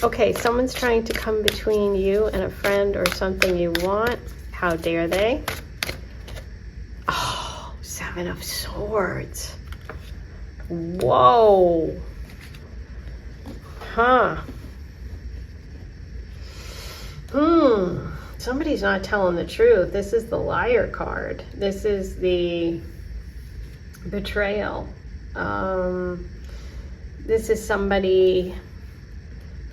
Okay, someone's trying to come between you and a friend or something you want. How dare they? Oh, 7 of Swords. Whoa. Huh. Somebody's not telling the truth. This is the Liar card. This is the Betrayal. This is somebody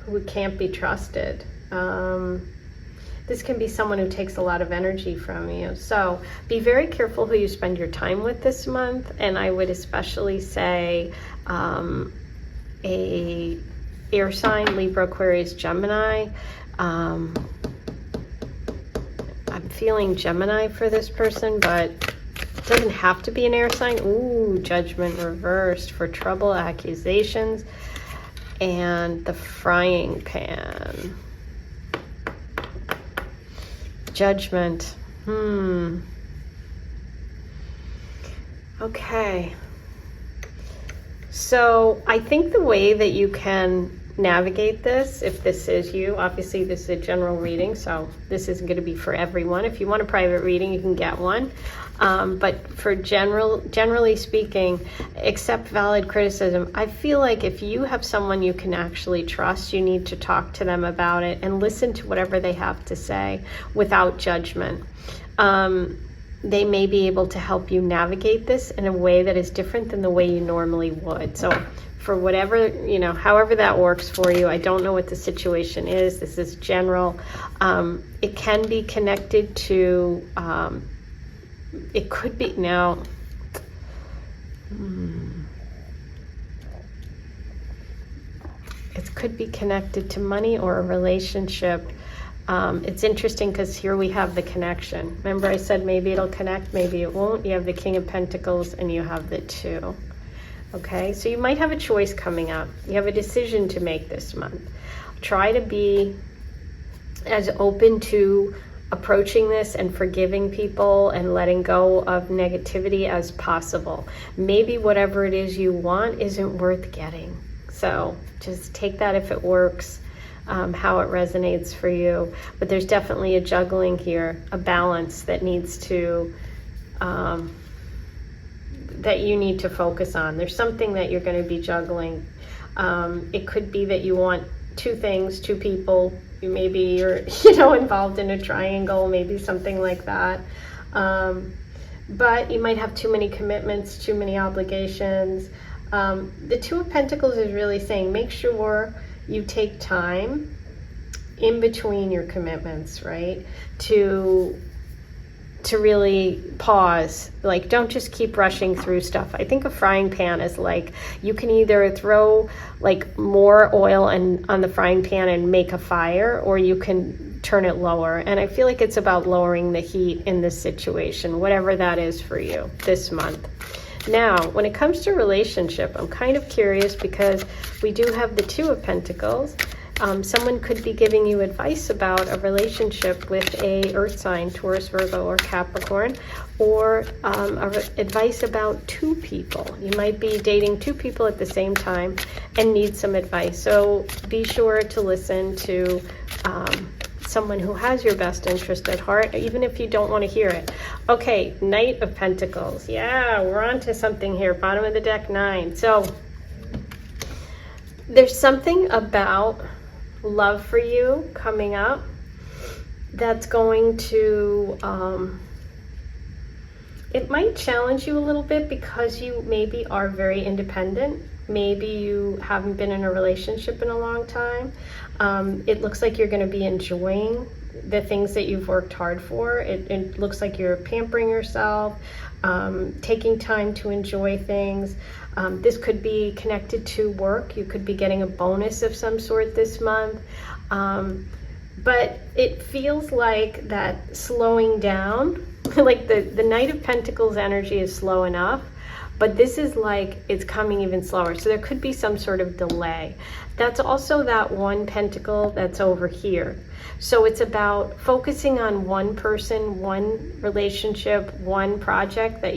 who can't be trusted. This can be someone who takes a lot of energy from you. So be very careful who you spend your time with this month. And I would especially say a air sign, Libra, Aquarius, Gemini. I'm feeling Gemini for this person, but It doesn't have to be an air sign. Ooh, Judgment reversed for trouble, accusations, and the frying pan. Judgment. Okay. So I think the way that you can navigate this, if this is you, obviously this is a general reading, so this isn't going to be for everyone. If you want a private reading, you can get one. But for generally speaking, accept valid criticism. I feel like if you have someone you can actually trust, you need to talk to them about it and listen to whatever they have to say without judgment. They may be able to help you navigate this in a way that is different than the way you normally would. So for whatever, however that works for you, I don't know what the situation is. This is general. It can be connected to, it could be, now, it could be connected to money or a relationship. It's interesting because here we have the connection. Remember I said maybe it'll connect, maybe it won't. You have the King of Pentacles and you have the 2. Okay, so you might have a choice coming up. You have a decision to make this month. Try to be as open to approaching this and forgiving people and letting go of negativity as possible. Maybe whatever it is you want isn't worth getting. So just take that if it works. How it resonates for you, but there's definitely a juggling here, a balance that needs to that you need to focus on. There's something that you're going to be juggling. It could be that you want 2 things, 2 people. Maybe you're involved in a triangle, maybe something like that. But you might have too many commitments, too many obligations. The 2 of Pentacles is really saying make sure you take time in between your commitments, right? To really pause. Like, don't just keep rushing through stuff. I think a frying pan is like, you can either throw like more oil on the frying pan and make a fire, or you can turn it lower. And I feel like it's about lowering the heat in this situation, whatever that is for you this month. Now, when it comes to relationship, I'm kind of curious because we do have the 2 of Pentacles. Someone could be giving you advice about a relationship with a earth sign, Taurus, Virgo, or Capricorn, or advice about 2 people. You might be dating 2 people at the same time and need some advice. So be sure to listen to someone who has your best interest at heart, even if you don't want to hear it. Okay, Knight of Pentacles. Yeah, we're on to something here. Bottom of the deck, 9. So there's something about love for you coming up that's going to, it might challenge you a little bit because you maybe are very independent. Maybe you haven't been in a relationship in a long time. It looks like you're going to be enjoying the things that you've worked hard for. It looks like you're pampering yourself, taking time to enjoy things. This could be connected to work. You could be getting a bonus of some sort this month. But it feels like that slowing down, like the Knight of Pentacles energy is slow enough, but this is like it's coming even slower. So there could be some sort of delay. That's also that 1 pentacle that's over here. So it's about focusing on one person, one relationship, one project that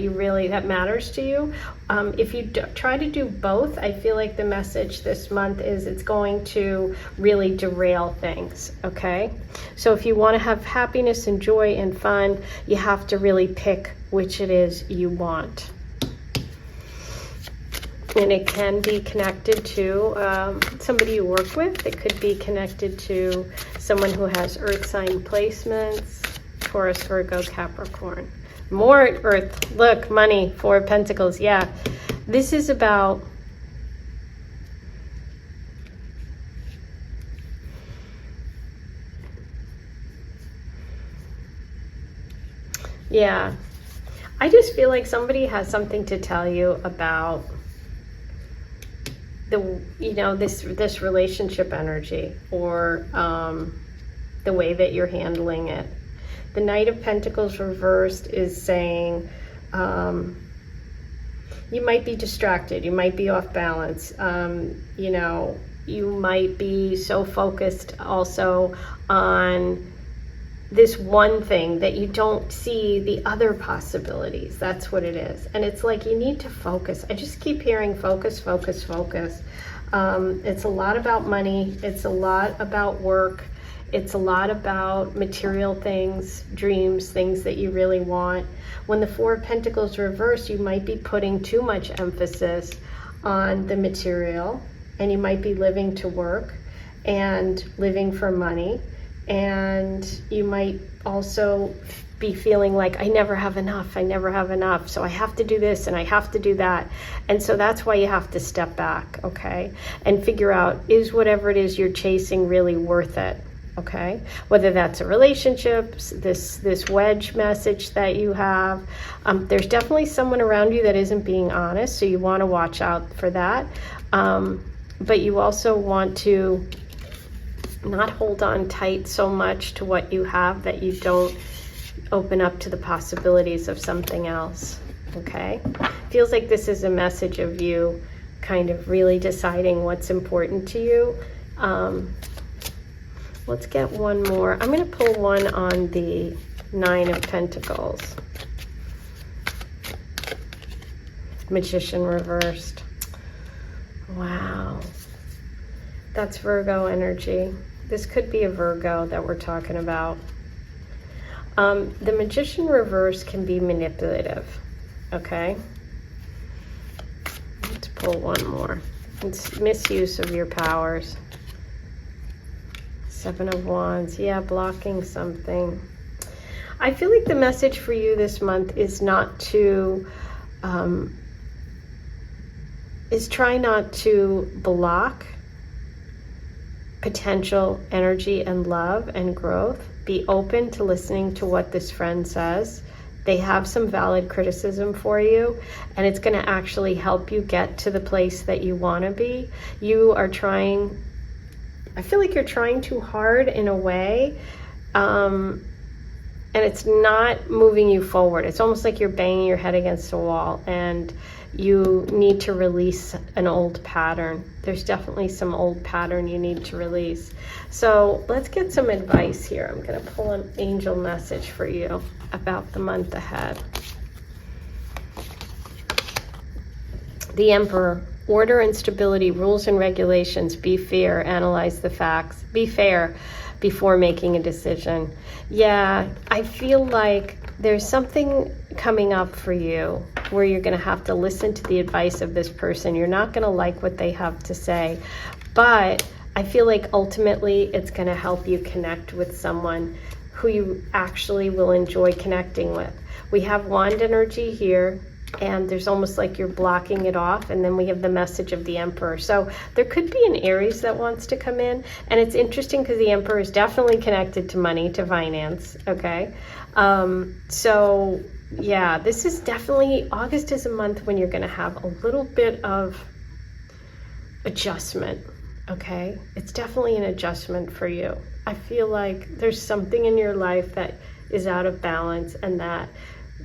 matters to you. If you try to do both, I feel like the message this month is it's going to really derail things, okay? So if you want to have happiness and joy and fun, you have to really pick which it is you want. And it can be connected to somebody you work with. It could be connected to someone who has earth sign placements, Taurus, Virgo, Capricorn. More earth. Look, money, 4 of Pentacles. Yeah, this is about I just feel like somebody has something to tell you about this relationship energy, or the way that you're handling it. The Knight of Pentacles reversed is saying You might be distracted. You might be off balance. You know, you might be so focused also on this one thing that you don't see the other possibilities. That's what it is. And it's like you need to focus. I just keep hearing focus, focus, focus. It's a lot about money. It's a lot about work. It's a lot about material things, dreams, things that you really want. When the Four of Pentacles reverse, you might be putting too much emphasis on the material, and you might be living to work and living for money. And you might also be feeling like, I never have enough, so I have to do this and I have to do that. And so that's why you have to step back, okay? And figure out, is whatever it is you're chasing really worth it? Okay, whether that's a relationship, this wedge message that you have, there's definitely someone around you that isn't being honest, so you want to watch out for that. But you also want to not hold on tight so much to what you have that you don't open up to the possibilities of something else. Okay, feels like this is a message of you kind of really deciding what's important to you. Let's get one more. I'm going to pull one on the Nine of Pentacles. Magician reversed. Wow. That's Virgo energy. This could be a Virgo that we're talking about. The Magician reverse can be manipulative. Okay. Let's pull one more. It's misuse of your powers. Seven of Wands, yeah, blocking something. I feel like the message for you this month is try not to block potential energy and love and growth. Be open to listening to what this friend says. They have some valid criticism for you, and it's going to actually help you get to the place that you want to be. You are trying, I feel like you're trying too hard in a way, and it's not moving you forward. It's almost like you're banging your head against a wall, and you need to release an old pattern. There's definitely some old pattern you need to release. So let's get some advice here. I'm going to pull an angel message for you about the month ahead. The Emperor. Order and stability, rules and regulations, be fair, analyze the facts, be fair before making a decision. Yeah, I feel like there's something coming up for you where you're going to have to listen to the advice of this person. You're not going to like what they have to say, but I feel like ultimately it's going to help you connect with someone who you actually will enjoy connecting with. We have Wand energy here, and there's almost like you're blocking it off, and then we have the message of the Emperor. So there could be an Aries that wants to come in, and it's interesting because the Emperor is definitely connected to money, to finance, okay? So yeah, this is definitely, August is a month when you're going to have a little bit of adjustment, okay? It's definitely an adjustment for you. I feel like there's something in your life that is out of balance, and that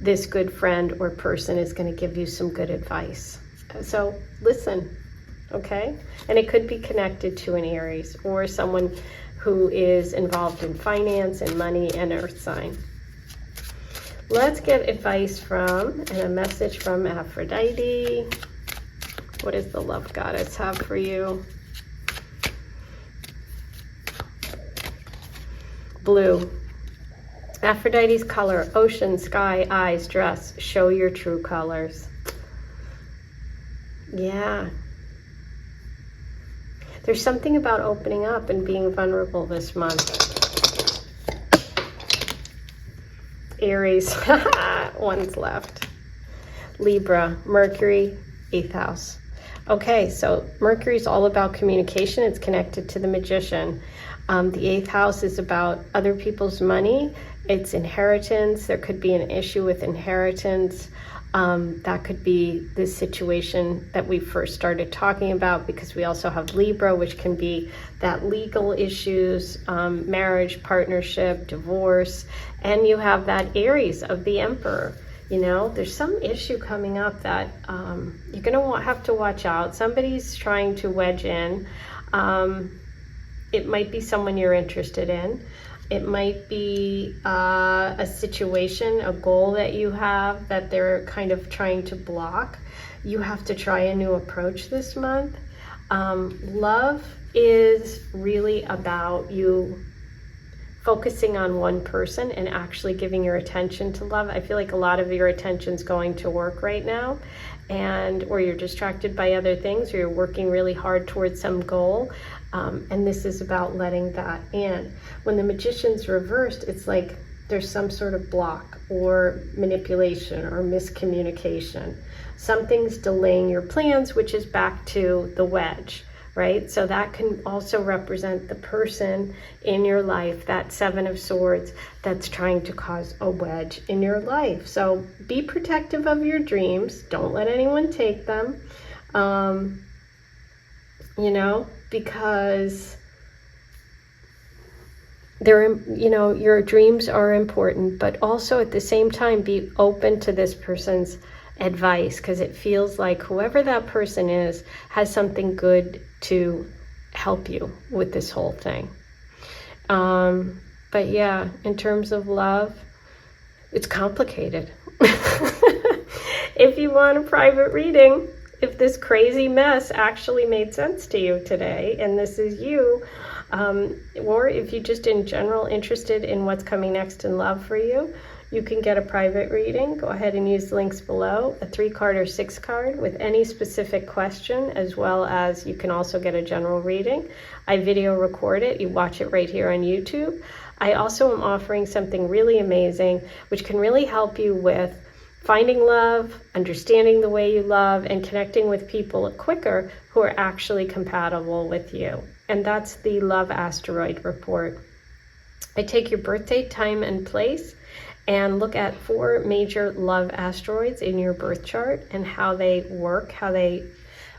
this good friend or person is going to give you some good advice. So listen, okay? And it could be connected to an Aries or someone who is involved in finance and money and earth sign. Let's get advice from and a message from Aphrodite. What does the love goddess have for you? Blue. Aphrodite's color, ocean, sky, eyes, dress. Show your true colors. Yeah. There's something about opening up and being vulnerable this month. Aries. One's left. Libra, Mercury, 8th house. Okay, so Mercury's all about communication. It's connected to the Magician. The 8th house is about other people's money. It's inheritance. There could be an issue with inheritance. That could be the situation that we first started talking about, because we also have Libra, which can be that legal issues, marriage, partnership, divorce, and you have that Aries of the Emperor. You know, there's some issue coming up that you're going to have to watch out. Somebody's trying to wedge in. It might be someone you're interested in. It might be a situation, a goal that you have that they're kind of trying to block. You have to try a new approach this month. Love is really about you focusing on one person and actually giving your attention to love. I feel like a lot of your attention's going to work right now, or you're distracted by other things, or you're working really hard towards some goal. And this is about letting that in. When the Magician's reversed, it's like there's some sort of block or manipulation or miscommunication. Something's delaying your plans, which is back to the wedge, right? So that can also represent the person in your life, that Seven of Swords, that's trying to cause a wedge in your life. So be protective of your dreams. Don't let anyone take them, you know, because your dreams are important, but also at the same time, be open to this person's advice, because it feels like whoever that person is has something good to help you with this whole thing. But yeah, in terms of love, it's complicated. If you want a private reading, if this crazy mess actually made sense to you today, and this is you, or if you're just in general interested in what's coming next in love for you, you can get a private reading. Go ahead and use the links below, a 3-card or 6-card with any specific question, as well as you can also get a general reading. I video record it. You watch it right here on YouTube. I also am offering something really amazing, which can really help you with finding love, understanding the way you love, and connecting with people quicker who are actually compatible with you. And that's the Love Asteroid Report. I take your birthday, time, and place and look at 4 major love asteroids in your birth chart and how they work,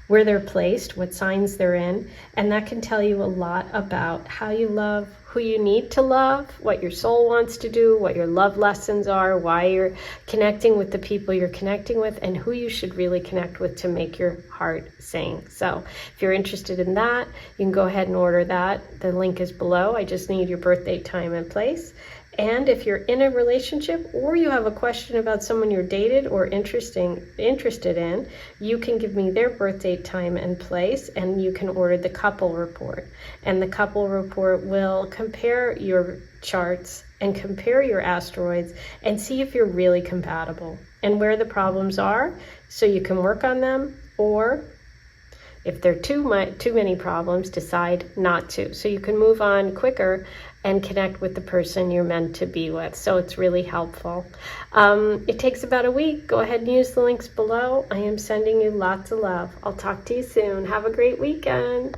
where they're placed, what signs they're in, and that can tell you a lot about how you love, who you need to love, what your soul wants to do, what your love lessons are, why you're connecting with the people you're connecting with, and who you should really connect with to make your heart sing. So if you're interested in that, you can go ahead and order that. The link is below. I just need your birthday, time, and place. And if you're in a relationship or you have a question about someone you're dated or interested in, you can give me their birthday, time, and place, and you can order the couple report. And the couple report will compare your charts and compare your asteroids and see if you're really compatible and where the problems are, so you can work on them, or if there are too many problems, decide not to. So you can move on quicker and connect with the person you're meant to be with. So it's really helpful. It takes about a week. Go ahead and use the links below. I am sending you lots of love. I'll talk to you soon. Have a great weekend.